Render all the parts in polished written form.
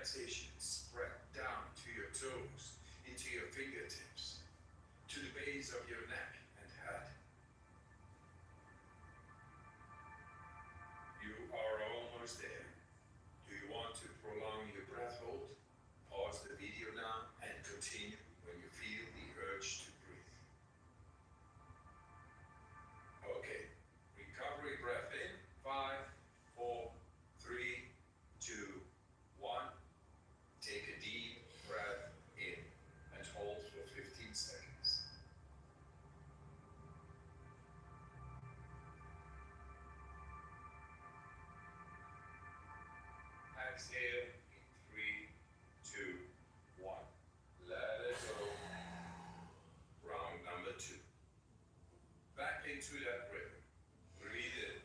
relaxation spread down to your toes, into your fingertips, to the base of your neck and head. You are almost there. Do you want to prolong your breath hold? Pause the video now and continue when you feel the urge to breathe. Okay, recovery breath in. 5, 4, 3, 2, 1. Take a deep breath in and hold for 15 seconds. Exhale in 3, 2, 1. Let it go. Round number 2. Back into that rhythm. Breathe in,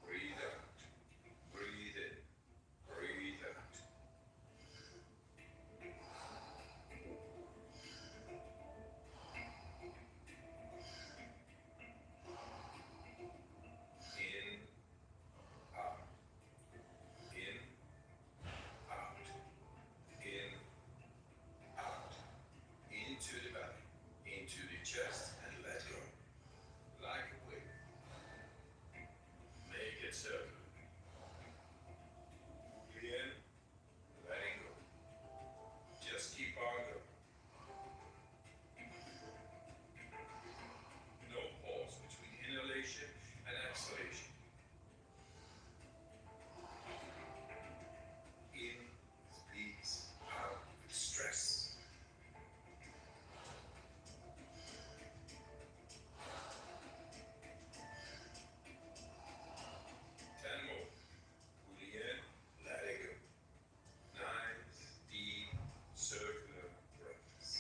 breathe out, breathe in, breathe out. In, out, in, out, in, out, into the belly, into the chest, and let go. Like a wave. Make it circular. In, letting go. Just keep on going. No pause between inhalation and exhalation. In with peace, out with stress. More. Fully in, let it go. Nice, deep, circular breaths.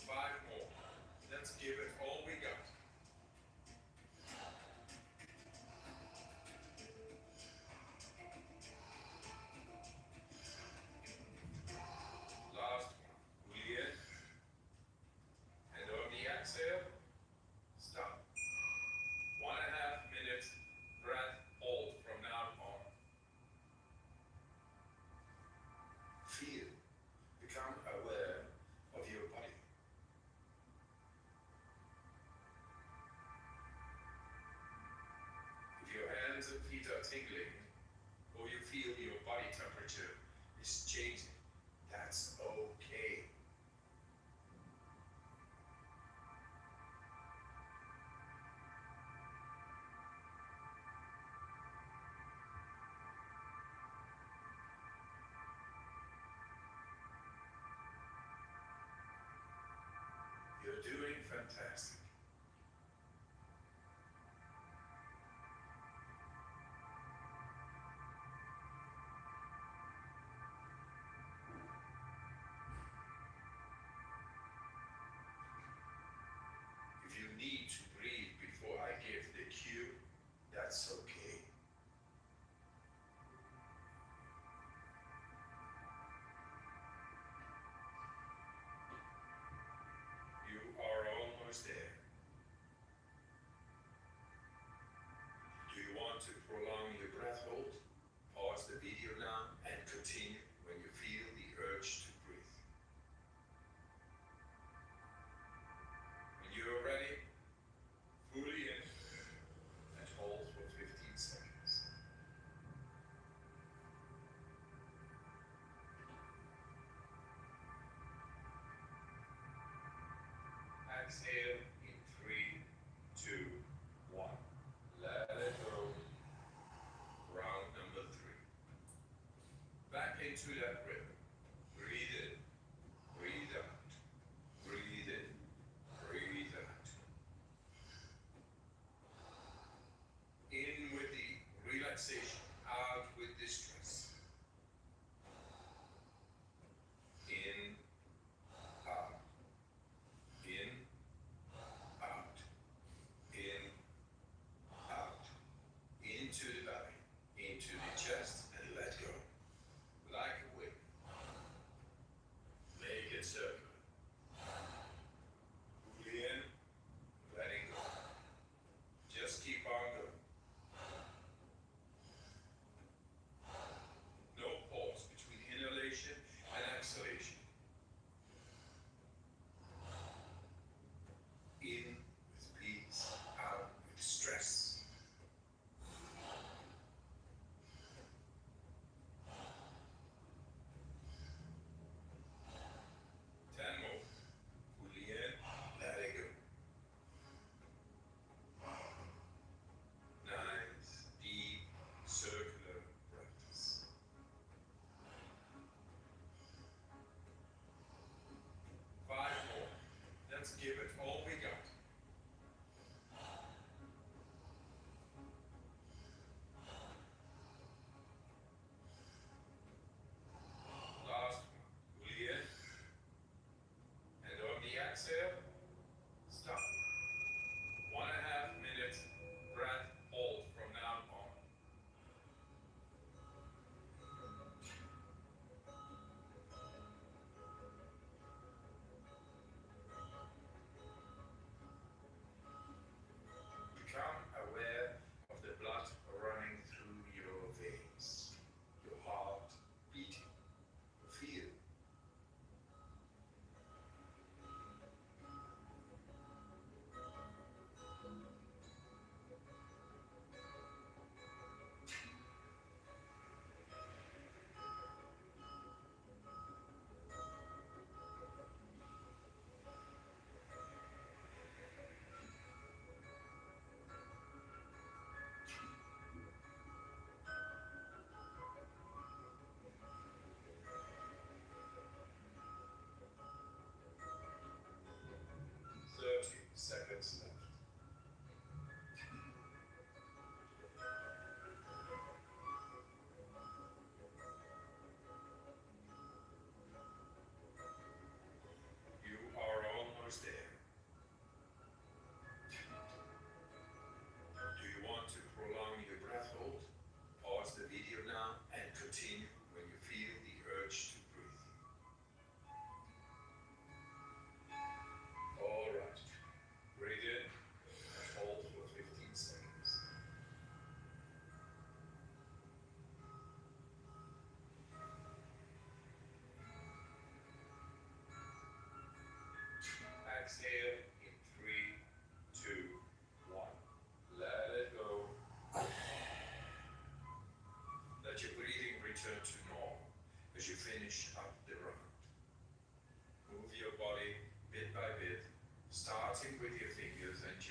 5 more. Let's give it all we got. Last one. Fully in. And on the exhale, stop. 1.5 minutes breath hold from now on. Feel, become aware of your body. If your hands and feet are tingling, or you feel your body temperature is changing, that's okay. You're doing fantastic. If you need to breathe before I give the cue, that's okay. You are almost there. Do you want to prolong your breath hold? Pause the video now and continue when you feel the urge to breathe. When you're ready, fully in and hold for 15 seconds. Exhale in 3, 2, 1. Let it go. Round number 3. Back into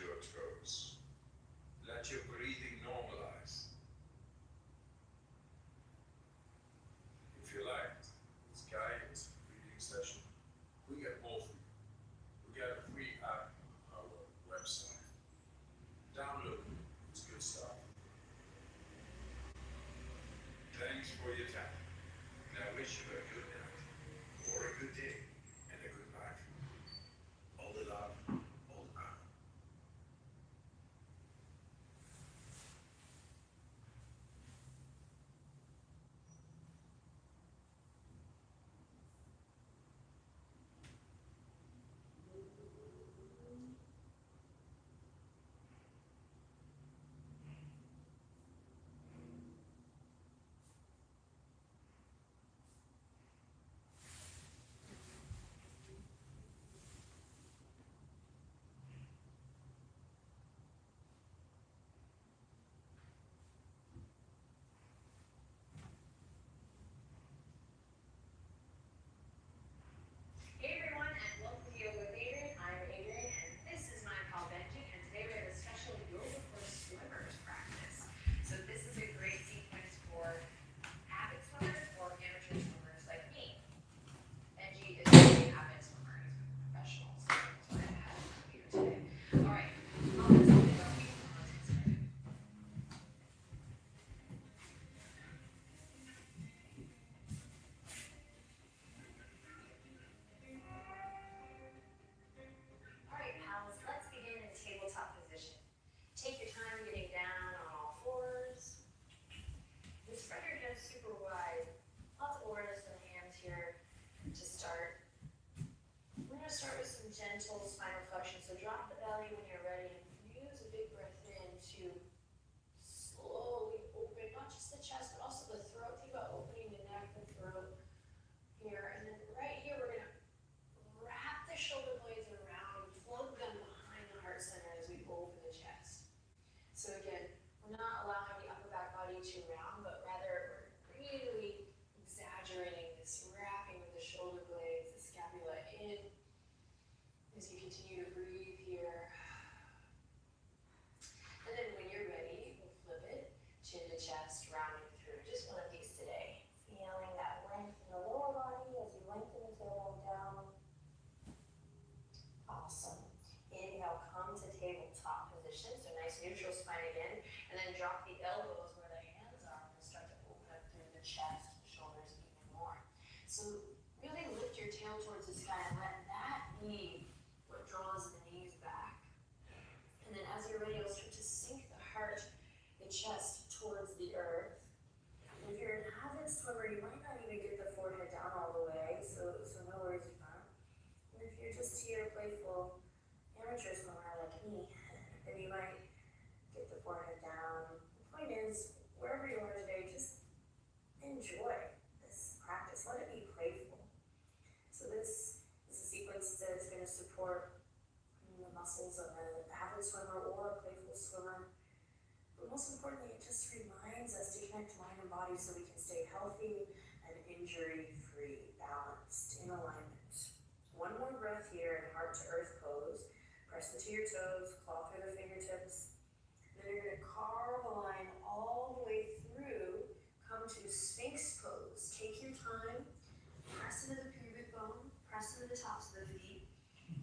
your toes. Let your breathing normalize. If you liked this guided breathing session, we get more for you. We got a free app on our website. Download it. It's good stuff. Thanks for your time. And I wish you a good night, or a good day, and a good life. All the love, all the power. Hey everyone, and welcome to Yoga with Adriene. I'm Adriene, and this is my pal Benji, and today we have a special yoga for swimmers practice. So this is a great sequence for avid swimmers or amateur swimmers like me. Benji is an avid swimmer, he's a professional, so that's why I have him here today. All right, let's get started. All right, pals, let's begin in tabletop position. Take your time getting down on all fours. You spread your hands super wide. Lots of awareness in the hands here to start. We're going to start with some gentle spinal flexion. So drop the belly when you're ready and use a big breath in to slowly open, not just the chest, but also the throat. Think about opening the neck, the throat here. And then right here, we're going to wrap the shoulder blades around, plug them behind the heart center as we open the chest. So again, we're not allowing the upper back body to round, but rather we're really exaggerating this wrapping of the shoulder blades, the scapula in, as you continue to breathe here. And then when you're ready, we'll flip it, chin to chest, rounding through. Just one of these today. Feeling that length in the lower body as you lengthen the tailbone down. Awesome. Inhale, come to tabletop position. So nice neutral spine again. And then drop the elbows where the hands are and start to open up through the chest, the shoulders even more. So really lift your tail towards the sky and let that be what draws the knees back. And then as you're ready, you'll start to sink the heart, the chest towards the earth. And if you're an avid swimmer, you might not even get the forehead down all the way, so no worries if not. And if you're just here, playful amateur swimmer like me, then you might get the forehead down. The point is, wherever you are today, just enjoy this practice. Let it be playful. So this is a sequence that is going to support the muscles of an avid swimmer or a playful swimmer. But most importantly, it just reminds us to connect mind and body so we can stay healthy and injury-free, balanced, in alignment. One more breath here in heart to earth pose. Press into your toes, claw through the fingertips. Then you're going to carve a line all the way through. Come to Sphinx pose. Take your time. Press into the pubic bone. Press into the tops of the feet.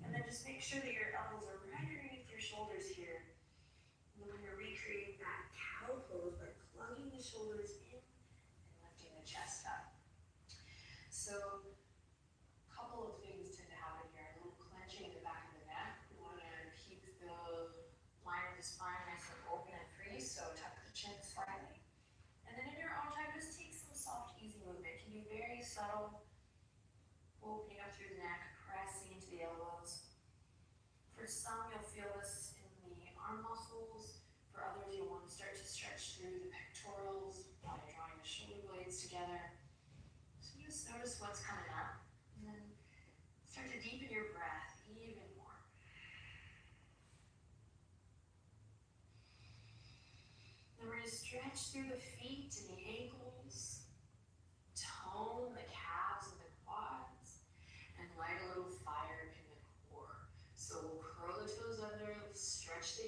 And then just make sure that your elbows are right underneath your shoulders here. And then we're going to recreate that cow pose by plugging the shoulders in and lifting the chest up. So a couple of things tend to happen here. A little clenching in the back of the neck. We want to keep the line of the spine nice and open and free, so tuck the chin slightly. And then in your own time, just take some soft, easy movement. It can be very subtle, opening up through the neck, pressing into the elbows. For some, you'll feel this in the arm muscles. For others, you'll want to start to stretch through the pectorals by drawing the shoulder blades together. So just notice what's coming up, and then start to deepen your breath even more. Then we're going to stretch through the feet and the ankles, tone the calves and the quads, and light a little fire in the core. So we'll curl the toes under, stretch the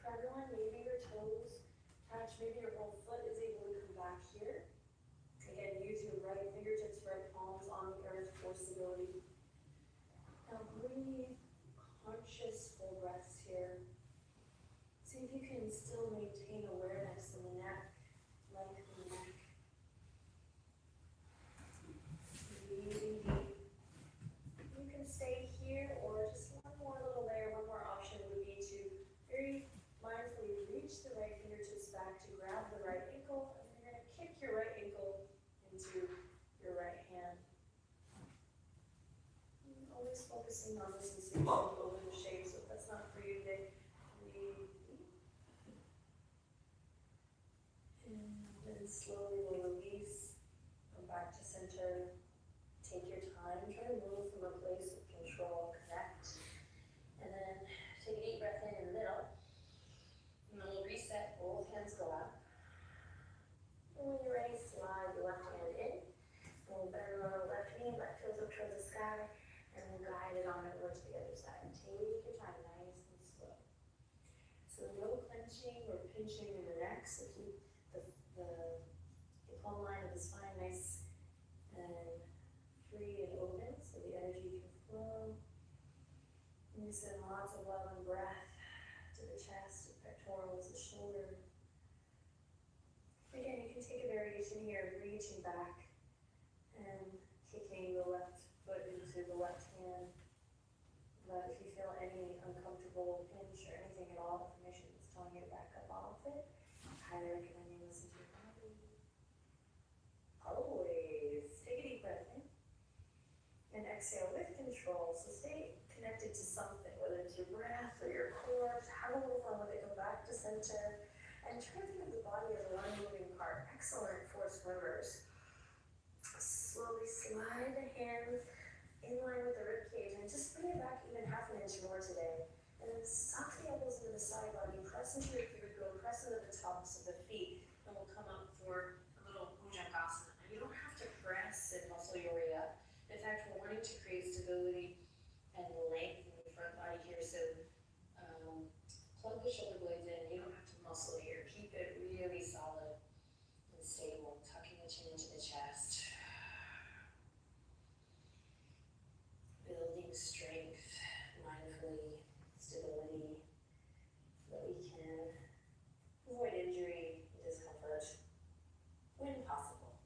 everyone, maybe your toes touch, maybe your whole foot is able to come back here. Again, use your right fingertips, right palms on the earth for stability. Now breathe, conscious full breaths here. See if you can still maintain awareness in the neck, length in the neck. Breathing deep. You can stay here, or just one more little layer, one more option would be to very mindfully reach the right fingertips back to grab the right ankle, and you're going to kick your right ankle into your right hand. And always focusing on the sensation over the shape, so if that's not for you today, breathe deep. And then slowly we'll release, come back to center. Take your time, try to move from a place of control, connect. And then take a deep breath in the middle. And then we'll reset, both hands go up. And when you're ready, slide your left hand in. And we'll bend our left knee, left toes up towards the sky. And we'll guide it on over to the other side. Take your time, nice and slow. So no clenching or pinching in the neck. So keep the plumb line of the spine nice and free and open, so the energy can flow. And you send lots of love and breath to the chest, the pectorals, the shoulder. Again, you can take a variation here, reaching back and kicking the left foot into the left hand. But if you feel any uncomfortable pinch or anything at all, information is telling you to back up off it, I highly recommend you listen to your body. Always take a deep breath in. And exhale with control, so stay connected to something, whether it's your breath or your core. Have a little fun with it, go back to center, and try to think of the body as one moving part. Excellent for swimmers. Slowly slide the hands in line with the rib cage, and just bring it back even half an inch more today. And then suck the elbows into the side body, press into your pubic bone, press into the tops of the feet, and we'll come up for a little bhujangasana. And you don't have to press and muscle your way up. In fact, we're wanting to create stability and length in the front body here, so plug the shoulder blades in. You don't have to muscle here. Keep it really solid and stable, tucking the chin into the chest. Building strength mindfully, stability, so that we can avoid injury and discomfort when possible.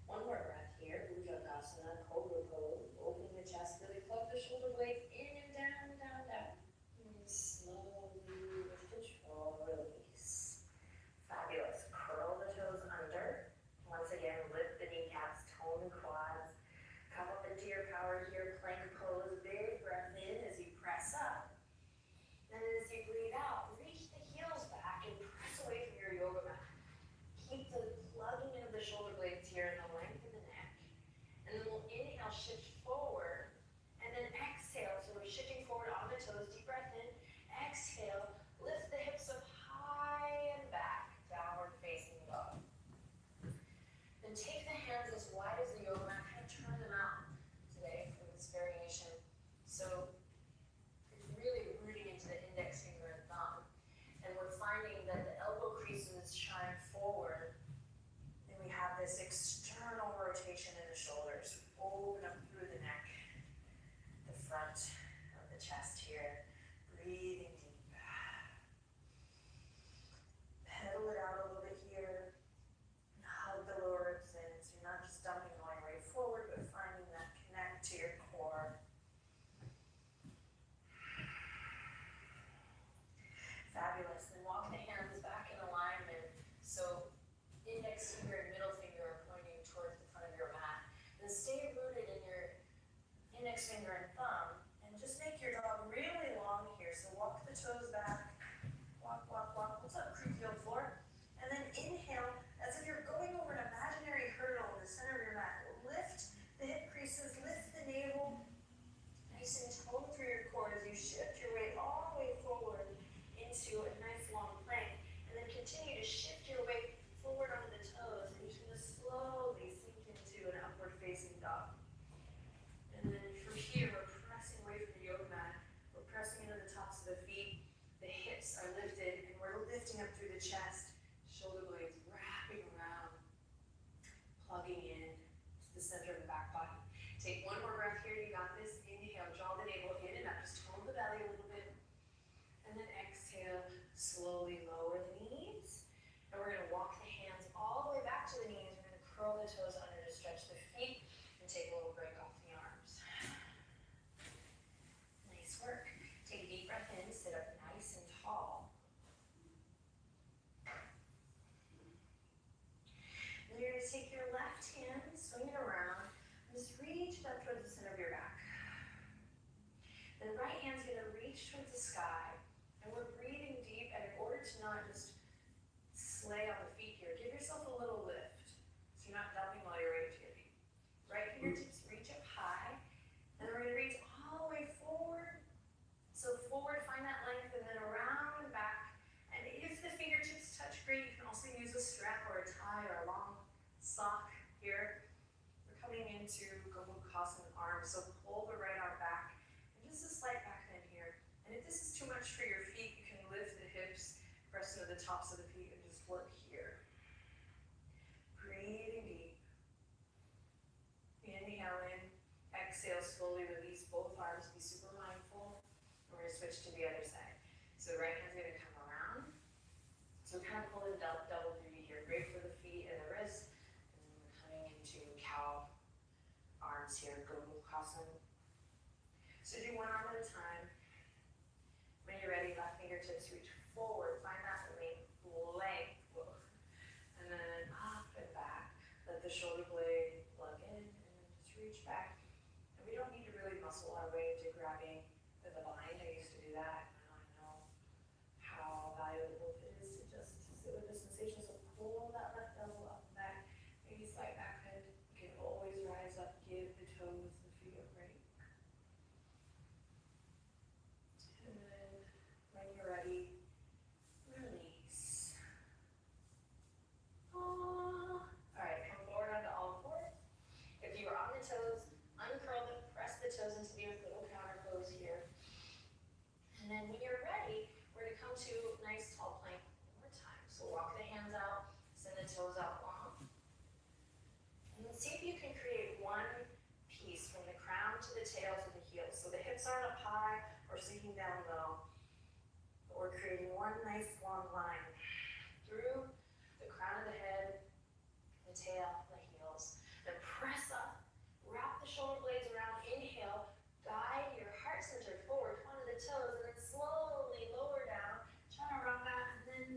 One more breath here, bhujangasana, cobra pose, opening the chest, really plug the shoulder blades in and down, down, down. And slowly, with control, release. Fabulous. Curl the toes under. Once again, lift the kneecaps, tone the quads. Come up into your power here, plank pose. Big breath in as you press up. And as you breathe out, reach the heels back and press away from your yoga mat. Keep the plugging in of the shoulder blades here in the length of the neck. And then we'll inhale, shift forward, and then exhale. So we're shifting forward on the toes, deep breath in, exhale, lift the hips up high and back, downward facing dog. Then take the hands as wide as the yoga mat, kind of turn them out today for this variation. So it's really rooting into the index finger and thumb. And we're finding that the elbow creases shine forward. And we have this external rotation in the shoulders. Open up through the neck, the front of the chest here. Breathing deep. Pedal it out a little bit here. And hug the lower ribs in, so you're not just dumping all your weight forward, but finding that connect to your core. Fabulous. Then walk the hands back in alignment. So index finger and middle finger are pointing towards the front of your mat. Then stay rooted in your index finger and thumb, and just make your dog really long here. So walk the toes back. Walk, walk, walk. What's up, creek heel floor? And then inhale as if you're going over an imaginary hurdle in the center of your mat. Lift the hip creases, lift the navel. Nice and tone through your core as you shift your weight all the way forward into a nice long plank. And then continue to shift your weight forward onto the toes, and you're going to slowly sink into an upward facing dog. And then from here, we're chest, shoulder blades wrapping around, plugging in to the center of the back body. Take one more breath here, you got this. Inhale, draw the navel in and up, just tone the belly a little bit. And then exhale, slowly lower the knees. And we're gonna walk the hands all the way back to the knees. We're gonna curl the toes under to stretch the feet and take a little break off the arms. Nice work. Take a deep breath in, sit up nice and tall. Then you're gonna take your left hand, swing it around, and just reach it up towards the center of your back. The right hand's gonna reach towards the sky, and we're breathing deep, and in order to not just slay on the feet here, give yourself a little lift, so you're not dumping all your weight to your feet. Right fingertips reach up high, and then we're gonna reach all the way forward. So forward, find that length, and then around and back. And if the fingertips touch, great. You can also use a strap or a tie or a long sock here. We're coming into Gomukhasana arms, so pull the right arm back, and just a slight back bend here. And if this is too much for your feet, you can lift the hips, press into the tops of the feet, and just work here. Breathing deep. Inhale in, exhale, slowly release both arms, be super mindful. We're gonna switch to the other side. So the right hand's gonna come around. So we're kind of pulling double duty here. Great for the feet and the wrists. And then we're coming into cow arms here, Gomukhasana. So do one arm at a time. When you're ready, left fingertips reach forward. Find that length. And then up and back. Let the shoulder blade plug in and then just reach back. And we don't need to really muscle our way into grabbing the bind. I used to do that. And now I know how valuable it is to just sit with the sensation. So pull that left elbow up and back. Maybe slight back bend. You can always rise up, give the toes, the feet a break. And then when you're ready, release. Alright, come forward onto all fours. If you are on the toes, uncurl them, press the toes into the little counter pose here. And then when you're ready, we're gonna come to nice tall plank one more time. So walk the hands out, send the toes out long. And then see if you can create one piece from the crown to the tail to the heels. So the hips aren't up high or sinking down low. But we're creating one nice long line through the crown of the head, the tail, the heels. Then press up, wrap the shoulder blades around, inhale, guide your heart center forward, point of the toes, and then slowly lower down, chaturanga, and then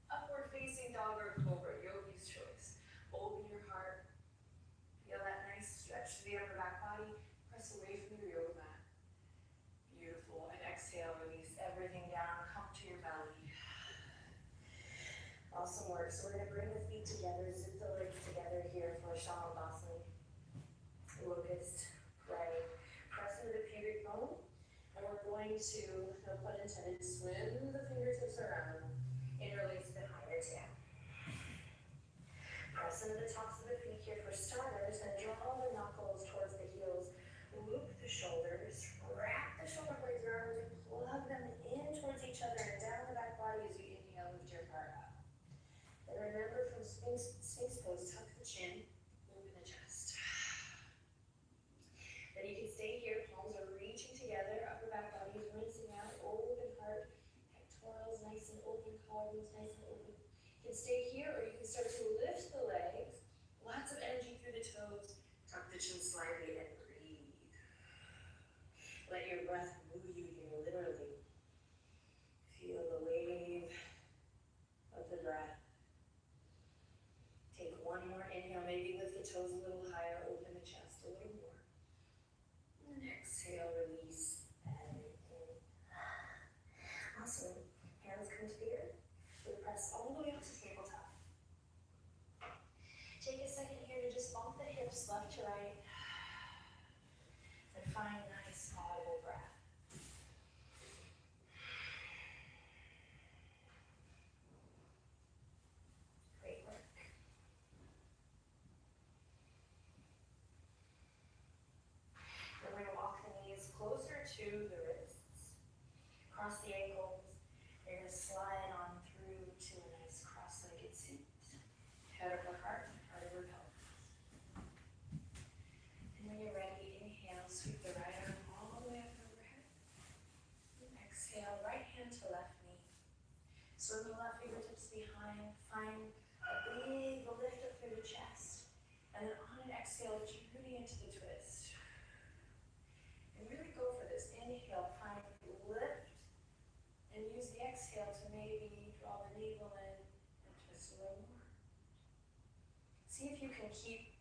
upward facing dog or cobra, yogi's choice. Open your heart, feel that nice stretch to the upper back body, press away from your yoga mat. Beautiful, and exhale, release everything down, come to your belly. Awesome work. So we're going to bring the feet together, zip the legs together here for Shavasana. Locust, pray. Press into the pubic bone. And we're going to, no pun intended, swim the fingertips around. Interlace behind the tail. Press into the tops of the feet here for starters and draw the knuckles towards the heels. Loop the shoulders. Wrap the shoulder blades around and plug them in towards each other and down the back body as you inhale, lift your heart up. And remember from Sphinx pose, tuck the chin, open the chest. Then you can stay here, palms are reaching together, upper back body is rinsing out, open heart, pectorals nice and open, collarbones nice and open. You can stay here or you can start to lift the legs, lots of energy through the toes, tuck the chin slightly and breathe. Let your breath move you here, literally. Feel the wave of the breath. Take one more inhale, maybe lift the toes a little higher, open the chest a little more. And exhale, release everything. Awesome. Hands come to the earth. We press all the way up to tabletop. Take a second here to just bump the hips left to right. And find nice, audible breath. Great work. Then we're going to walk the knees closer to the wrists. Cross the ankles. You're going to slide on through to an See if you can keep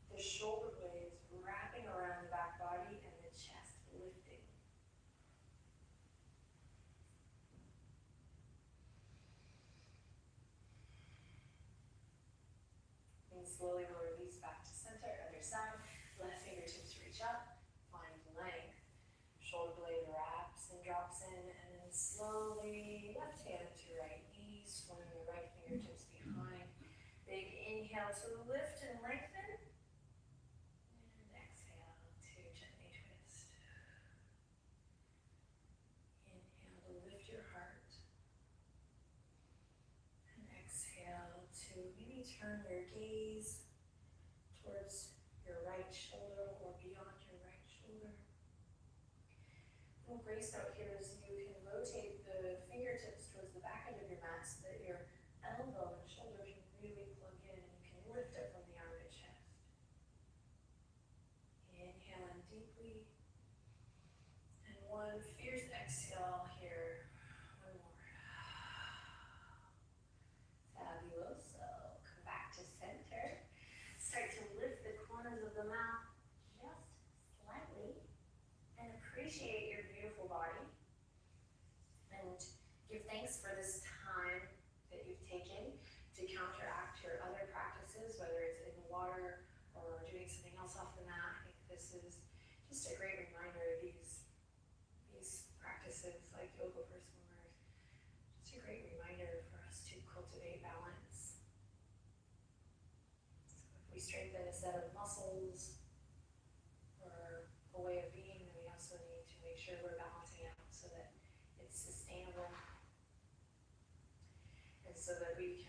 the shoulder blades wrapping around the back body and the chest lifting. And slowly we'll release back to center, other side. Left fingertips reach up, find length. Shoulder blade wraps and drops in, and then slowly left hand to right knee, swing the right fingertips behind. Big inhale to lift and lengthen. And exhale to gently twist. Inhale to lift your heart. And exhale to maybe turn your gaze towards your right shoulder or beyond your right shoulder. Little grace note here is you can rotate the fingertips towards the back end of your mat so that your elbow and shoulder can really plug in and you can lift up from the armpit chest. Inhale in deeply. And one fierce exhale here. One more. Fabulous. So come back to center. Start to lift the corners of the mouth just slightly and appreciate your beautiful body and give thanks for this time that you've taken to counteract your other practices, whether it's in the water or doing something else off the mat. I think this is just a great reminder of these practices like yoga for swimmers. Just a great reminder for us to cultivate balance. So if we strengthen a set of muscles or a way of being, then we also need to make sure we're balancing out so that it's sustainable and so that we can